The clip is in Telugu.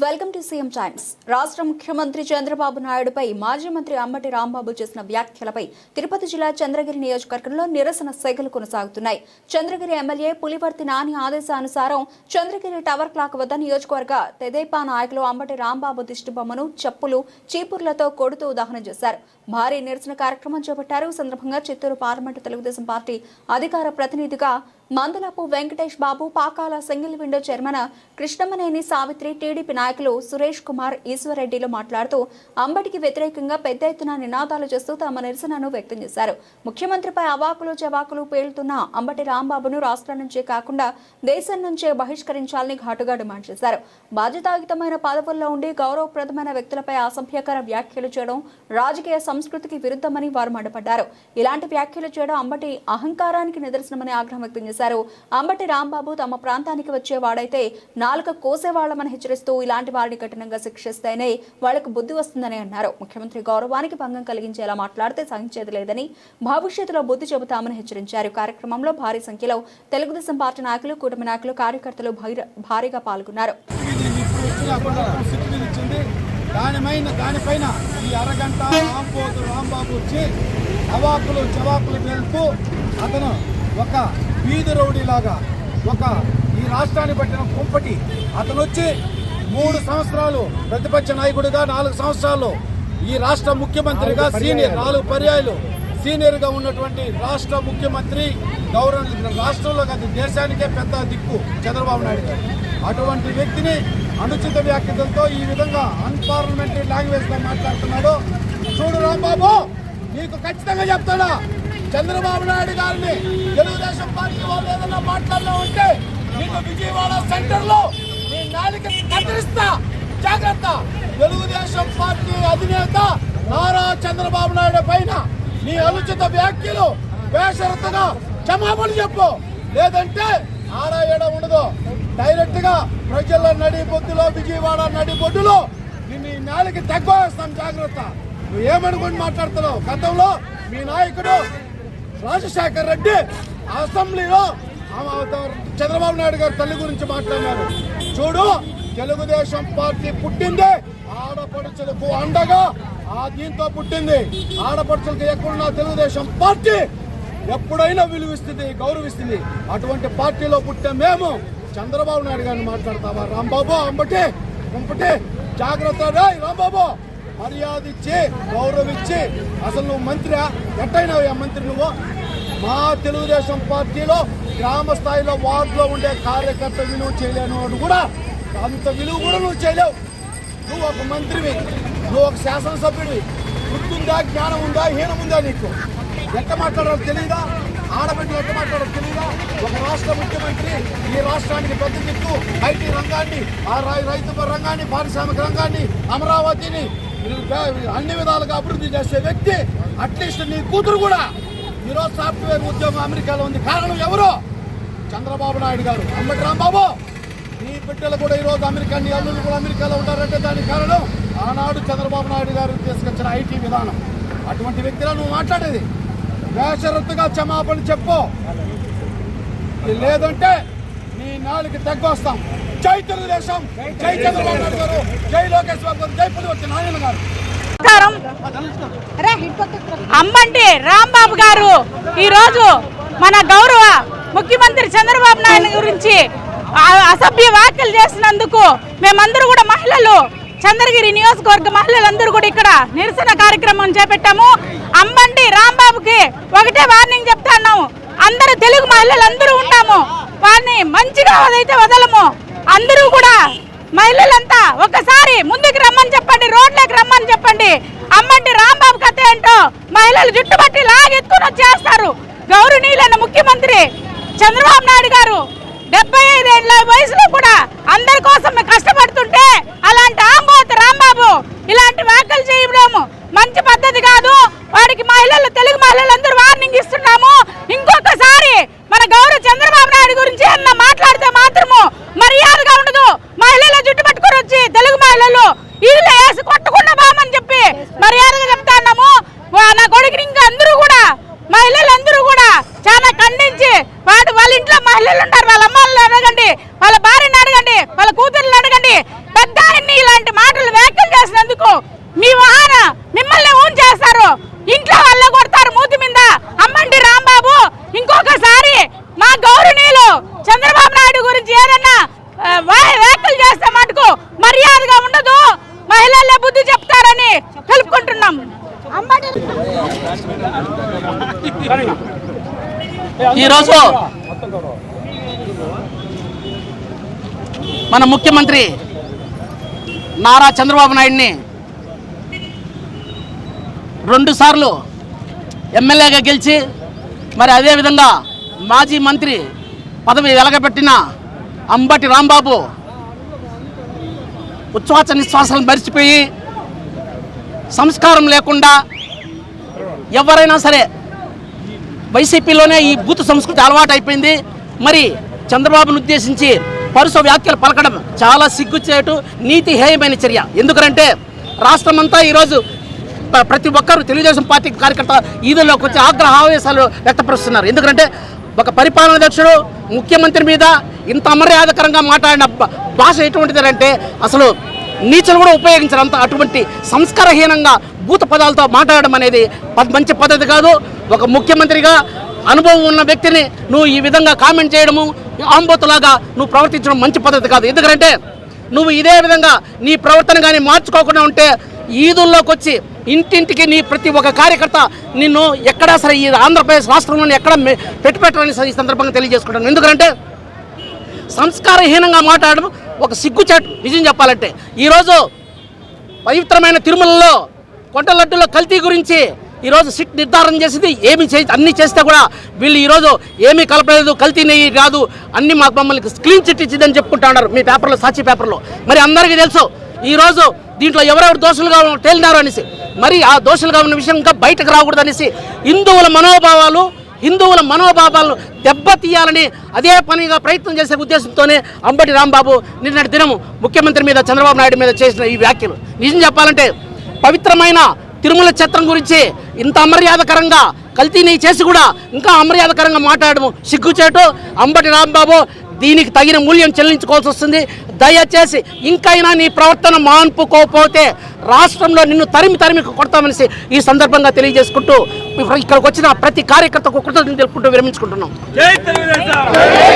Welcome to CM times. రాష్ట్ర ముఖ్యమంత్రి చంద్రబాబు నాయుడుపై మాజీ మంత్రి అంబటి రాంబాబు చేసిన వ్యాఖ్యలపై తిరుపతి జిల్లా చంద్రగిరి నియోజకవర్గంలో నిరసన సేగలు కొనసాగుతున్నాయి. చంద్రగిరి ఎమ్మెల్యే పులివర్తి నాని ఆదేశానుసారం చంద్రగిరి టవర్ క్లాక్ వద్ద నియోజకవర్గ తెదేపా నాయకులు అంబటి రాంబాబు దిష్టిబొమ్మను చెప్పులు చీపుర్లతో కొడుతూ దహనం చేశారు. భారీ నిరసన కార్యక్రమం చేపట్టారు. ఈ సందర్భంగా చిత్తూరు పార్లమెంటు తెలుగుదేశం పార్టీ అధికార ప్రతినిధిగా Mandalapu Venkatesh Babu, Pakala single window chairman Krishnamaneni Savitri, TDP నాయకులు సురేష్ కుమార్, ఈశ్వర్రెడ్డిలు మాట్లాడుతూ అంబటికి వ్యతిరేకంగా పెద్ద ఎత్తున నినాదాలు చేస్తూ తమ నిరసనను వ్యక్తం చేశారు. ముఖ్యమంత్రిపై అవాకులు చవాకులు పేలుతున్న అంబటి రాంబాబును రాష్ట్రం నుంచే కాకుండా దేశం నుంచే బహిష్కరించాలని ఘాటుగా డిమాండ్ చేశారు. బాధ్యతాయుతమైన పదవుల్లో ఉండి గౌరవప్రదమైన వ్యక్తులపై అసభ్యకర వ్యాఖ్యలు చేయడం రాజకీయ సంస్కృతికి విరుద్ధమని వారు మండిపడ్డారు. ఇలాంటి వ్యాఖ్యలు చేయడం అంబటి అహంకారానికి నిదర్శనమని ఆగ్రహం వ్యక్తం చేశారు. అంబటి రాంబాబు తమ ప్రాంతానికి వచ్చేవాడైతే నాలుక కోసేవాళ్లమని హెచ్చరిస్తూ ఇలాంటి వారిని కఠినంగా శిక్షిస్తేనే వాళ్లకు బుద్ధి వస్తుందని అన్నారు. ముఖ్యమంత్రి గౌరవానికి భంగం కలిగించేలా మాట్లాడితే సహించేది లేదని, భవిష్యత్తులో బుద్ధి చెబుతామని హెచ్చరించారు. కార్యక్రమంలో భారీ సంఖ్యలో తెలుగుదేశం పార్టీ నాయకులు, కూటమి నాయకులు, కార్యకర్తలు భారీగా పాల్గొన్నారు. దానిపైన ఈ అరగంట రాంబాబు వచ్చి అవాకులు చవాకులు వెళ్తూ అతను ఒక వీధి రౌడీలాగా ఈ రాష్ట్రాన్ని పట్టిన కుంపటి అతను వచ్చి 3 సంవత్సరాలు ప్రతిపక్ష నాయకుడిగా, 4 సంవత్సరాలు ఈ రాష్ట్ర ముఖ్యమంత్రిగా సీనియర్ 4 పర్యాయాలు సీనియర్గా ఉన్నటువంటి రాష్ట్ర ముఖ్యమంత్రి, రాష్ట్రంలో కాదు దేశానికే పెద్ద దిక్కు చంద్రబాబు నాయుడు గారు. అటువంటి వ్యక్తిని అనుచిత వ్యాఖ్యలతో ఈ విధంగా అన్పార్లమెంటరీ లాంగ్వేజ్ గా మాట్లాడుతున్నాడు. చూడు రాంబాబు, నీకు ఖచ్చితంగా చెప్తాడా, చంద్రబాబు నాయుడు గారిని తెలుగుదేశం పార్టీ వాళ్ళు ఏదన్నా మాట్లాడుతూ ఉంటే నీకు విజయవాడ సెంటర్ లో నీ నాలుక కత్తిరిస్తా, జాగ్రత్త. తెలుగుదేశం పార్టీ అధినేత నారా చంద్రబాబు నాయుడు పైన నీ అనుచిత వ్యాఖ్యలు బేషరతుగా క్షమాపణ చెప్పు, లేదంటే ఆడ ఉండదు. డైరెక్ట్ గా ప్రజల నడిబొడ్డులో, విజయవాడ నడిబొడ్డులో నిన్ను నాలుగు తగ్గేస్తాం, జాగ్రత్త. నువ్వు ఏమనుకుని మాట్లాడుతున్నావు? గతంలో మీ నాయకుడు రాజశేఖర్ రెడ్డి అసెంబ్లీలో చంద్రబాబు నాయుడు గారి తల్లి గురించి మాట్లాడినారు. చూడు, తెలుగుదేశం పార్టీ పుట్టింది ఆడపడుచులకు అండగా, దీంతో పుట్టింది. ఆడపడుచులకు ఎక్కడున్నా తెలుగుదేశం పార్టీ ఎప్పుడైనా విలువిస్తుంది, గౌరవిస్తుంది. అటువంటి పార్టీలో పుట్టే మేము చంద్రబాబు నాయుడు గారిని మాట్లాడతావా? రాంబాబు, అంబటి కుంపటి, జాగ్రత్త. రాంబాబు, మర్యాద ఇచ్చి గౌరవించి, అసలు నువ్వు మంత్రి ఎట్టయినావు? మంత్రి నువ్వు మా తెలుగుదేశం పార్టీలో గ్రామ స్థాయిలో వార్డులో ఉండే కార్యకర్త విలువ చేయలేని వాడు కూడా, అంత విలువ కూడా నువ్వు చేయలేవు. నువ్వు ఒక మంత్రివి, నువ్వు ఒక శాసనసభ్యుడివి. గుర్తుందా, జ్ఞానం ఉందా, హీనం ఉందా నీకు? ఎట్ట మాట్లాడాలో తెలియదా? ఆడబిడ్డలు ఎట్ట మాట్లాడాలో తెలియదా? ఒక రాష్ట్ర ముఖ్యమంత్రి ఈ రాష్ట్రానికి పెద్ద దిక్కు, ఐటీ రంగాన్ని, రైతు రంగాన్ని, పారిశ్రామిక రంగాన్ని, అమరావతిని అన్ని విధాలుగా అభివృద్ధి చేసే వ్యక్తి. అట్లీస్ట్ నీ కూతురు కూడా ఈరోజు సాఫ్ట్వేర్ ఉద్యోగం అమెరికాలో ఉంది. కారణం ఎవరు? చంద్రబాబు నాయుడు గారు. అంబటి రాంబాబు, నీ బిడ్డలు కూడా ఈరోజు అమెరికా, నీ అల్లుళ్ళు కూడా అమెరికాలో ఉంటారంటే దానికి కారణం ఆనాడు చంద్రబాబు నాయుడు గారు తీసుకొచ్చిన ఐటీ విధానం. అటువంటి వ్యక్తిలో నువ్వు మాట్లాడేది బేషరతుగా క్షమాపణ చెప్పు, లేదంటే నీ నాలుగు తగ్గొస్తాం. జై తెలుగుదేశం, జై చంద్రబాబు నాయుడు గారు, జై లోకేష్ బాబు గారు, జై పులివర్తి నారాయణ గారు. అంబటి రాంబాబు గారు ఈరోజు మన గౌరవ ముఖ్యమంత్రి చంద్రబాబు నాయుడు గురించి అసభ్య వ్యాఖ్యలు చేసినందుకు మేమందరూ కూడా మహిళలు, చంద్రగిరి నియోజకవర్గ మహిళలందరూ కూడా ఇక్కడ నిరసన కార్యక్రమం చేపట్టాము. అంబటి రాంబాబుకి ఒకటే వార్నింగ్ చెప్తాన్నాము, అందరూ తెలుగు మహిళలందరూ ఉన్నాము, వారిని మంచిగా అదైతే వదలము. అందరూ కూడా మహిళలంతా ఒకసారి ముందుకు రమ్మని చెప్పండి, రోడ్లకు రమ్మని చెప్పండి. అంబటి రాంబాబు కథ ఏంటో మహిళలు జుట్టుబట్టి లాగెత్తుకుని వచ్చేస్తారు. గౌరవనీయులైన ముఖ్యమంత్రి చంద్రబాబు నాయుడు గారు 75 ఏళ్ల వయసులో కూడా అందరి కోసం కష్టపడుతుంటే అలాంటి ఆంబోతు రాంబాబు ఇలాంటి వ్యాఖ్యలు చేయడము మంచి పద్ధతి కాదు. వాడికి మహిళలు, తెలుగు మహిళలందరూ వార్నింగ్ ఇస్తున్నాము. ఇంకొకసారి మన గౌరవ చంద్రబాబు నాయుడు గురించి అన్న మాట్లాడితే మాత్రము మర్యాదగా ఉండదు. మహిళల జుట్టు పట్టుకొని వచ్చి తెలుగు మహిళలు ఇల్లు వేసి కొట్టుకున్న బామని చెప్పి మర్యాదగా చెప్తా ఉన్నాము. నా కొడుకుని ఇంకా అందరూ కూడా మహిళలందరూ కూడా చాలా ఖండించి, వాళ్ళ ఇంట్లో మహిళలు ఉన్నారు, వాళ్ళ అమ్మాయిలను అడగండి, వాళ్ళ భార్యను అడగండి, వాళ్ళ కూతుర్లను అడగండి, పెద్ద ఈరోజు మన ముఖ్యమంత్రి నారా చంద్రబాబు నాయుడిని 2 సార్లు ఎమ్మెల్యేగా గెలిచి మరి అదేవిధంగా మాజీ మంత్రి పదవి వెలగబెట్టిన అంబటి రాంబాబు ఉచ్ఛ్వాస నిశ్వాసాలను మరిచిపోయి సంస్కారం లేకుండా ఎవరైనా సరే వైసీపీలోనే ఈ బూత్ సంస్కృతి అలవాటు అయిపోయింది. మరి చంద్రబాబును ఉద్దేశించి పరుస వ్యాఖ్యలు పలకడం చాలా సిగ్గుచేటు నీతిహేయమైన చర్య. ఎందుకంటే రాష్ట్రమంతా ఈరోజు ప్రతి ఒక్కరు తెలుగుదేశం పార్టీ కార్యకర్త ఈదుల్లోకి వచ్చి ఆగ్రహావేశాలు వ్యక్తపరుస్తున్నారు. ఎందుకంటే ఒక పరిపాలనాధ్యక్షుడు ముఖ్యమంత్రి మీద ఇంత అమర్యాదకరంగా మాట్లాడిన భాష ఎటువంటిది అంటే అసలు నీచలు కూడా ఉపయోగించారు. అటువంటి సంస్కారహీనంగా భూత పదాలతో మాట్లాడడం అనేది మంచి పద్ధతి కాదు. ఒక ముఖ్యమంత్రిగా అనుభవం ఉన్న వ్యక్తిని నువ్వు ఈ విధంగా కామెంట్ చేయడము ఆంబోతులాగా నువ్వు ప్రవర్తించడం మంచి పద్ధతి కాదు. ఎందుకంటే నువ్వు ఇదే విధంగా నీ ప్రవర్తన కానీ మార్చుకోకుండా ఉంటే ఈదుల్లోకి వచ్చి ఇంటింటికి నీ ప్రతి ఒక్క కార్యకర్త నిన్ను ఎక్కడా సరే ఈ ఆంధ్రప్రదేశ్ రాష్ట్రంలోని ఎక్కడ పెట్టాలని ఈ సందర్భంగా తెలియజేసుకుంటాను. ఎందుకంటే సంస్కారహీనంగా మాట్లాడడం ఒక సిగ్గుచేటు నిజం చెప్పాలంటే. ఈరోజు పవిత్రమైన తిరుమలలో కొండ లడ్డులో కల్తీ గురించి ఈరోజు సిట్ నిర్ధారణ చేసింది. అన్నీ చేస్తే కూడా వీళ్ళు ఈరోజు ఏమీ కలపలేదు, కల్తీ నెయ్యి కాదు, అన్ని మాకు మమ్మల్ని క్లీన్ చిట్ ఇచ్చిందని చెప్పుకుంటా ఉన్నారు మీ పేపర్లో, సాక్షి పేపర్లో. మరి అందరికీ తెలుసు ఈరోజు దీంట్లో ఎవరెవరు దోషులుగా తేలినారు అనేసి. మరి ఆ దోషులుగా ఉన్న విషయం ఇంకా బయటకు రాకూడదు అనేసి హిందువుల మనోభావాలను దెబ్బతీయాలని అదే పనిగా ప్రయత్నం చేసే ఉద్దేశంతోనే అంబటి రాంబాబు నిన్నటి దినము ముఖ్యమంత్రి మీద చంద్రబాబు నాయుడు మీద చేసిన ఈ వ్యాఖ్యలు. నిజం చెప్పాలంటే పవిత్రమైన తిరుమల క్షేత్రం గురించి ఇంత అమర్యాదకరంగా కల్తీని చేసి కూడా ఇంకా అమర్యాదకరంగా మాట్లాడము సిగ్గుచేటు. అంబటి రాంబాబు దీనికి తగిన మూల్యం చెల్లించుకోవాల్సి వస్తుంది. దయచేసి ఇంకైనా నీ ప్రవర్తన మాన్పుకోకపోతే రాష్ట్రంలో నిన్ను తరిమి కొడతామనేసి ఈ సందర్భంగా తెలియజేసుకుంటూ ఇక్కడికి వచ్చిన ప్రతి కార్యకర్తకు కృతజ్ఞతలు తెలుపుకుంటూ విరమించుకుంటున్నాం.